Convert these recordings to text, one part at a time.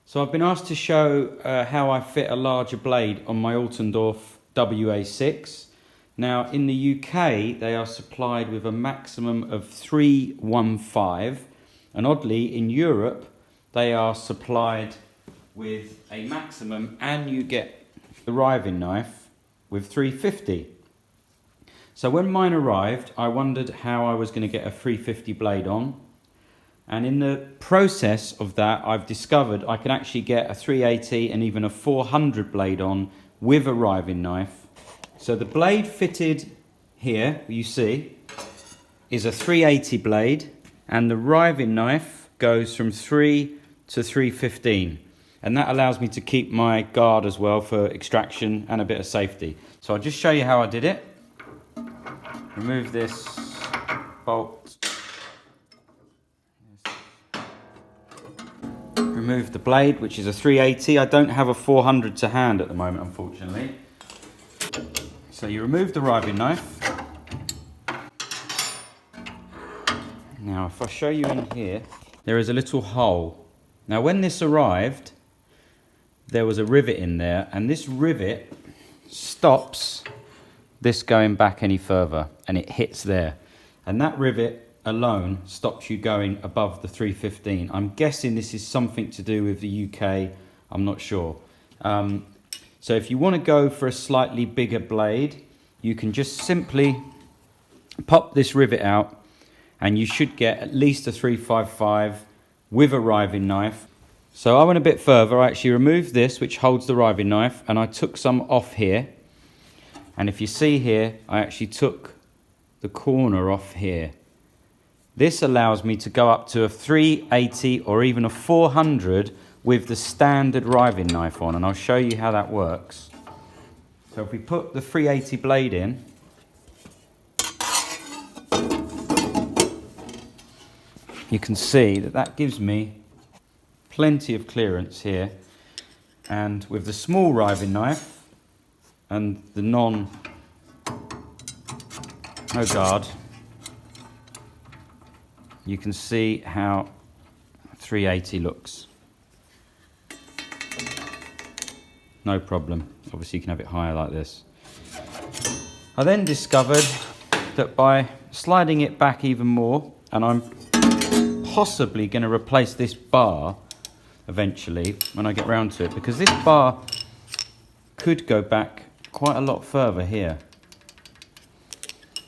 So I've been asked to show how I fit a larger blade on my Altendorf WA6. Now in the UK they are supplied with a maximum of 315, and oddly in Europe they are supplied with a maximum, and you get the riving knife with 350. So when mine arrived I wondered how I was going to get a 350 blade on. And in the process of that, I've discovered I can actually get a 380 and even a 400 blade on with a riving knife. So the blade fitted here, you see, is a 380 blade, and the riving knife goes from 3 to 315. And that allows me to keep my guard as well for extraction and a bit of safety. So I'll just show you how I did it. Remove this bolt. Remove the blade, which is a 380. I don't have a 400 to hand at the moment, unfortunately. So you remove the riving knife. Now, if I show you in here, there is a little hole. Now, when this arrived, there was a rivet in there, and this rivet stops this going back any further, and it hits there. And that rivet alone stops you going above the 315. I'm guessing this is something to do with the UK, I'm not sure. So if you want to go for a slightly bigger blade, you can just simply pop this rivet out and you should get at least a 355 with a riving knife. So I went a bit further. I actually removed this, which holds the riving knife, and I took some off here. And if you see here, I actually took the corner off here. This allows me to go up to a 380 or even a 400 with the standard riving knife on, and I'll show you how that works. So if we put the 380 blade in, you can see that that gives me plenty of clearance here, and with the small riving knife and the no guard, you can see how 380 looks. No problem. Obviously you can have it higher like this. I then discovered that by sliding it back even more, and I'm possibly going to replace this bar eventually when I get round to it, because this bar could go back quite a lot further here.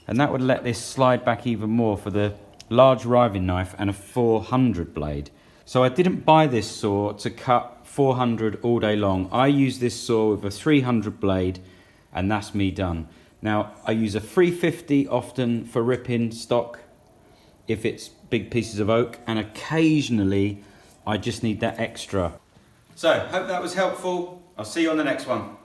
And that would let this slide back even more for the large riving knife and a 400 blade. So I didn't buy this saw to cut 400 all day long. I use this saw with a 300 blade, and that's me done. Now I use a 350 often for ripping stock if it's big pieces of oak, and occasionally I just need that extra. So hope that was helpful. I'll see you on the next one.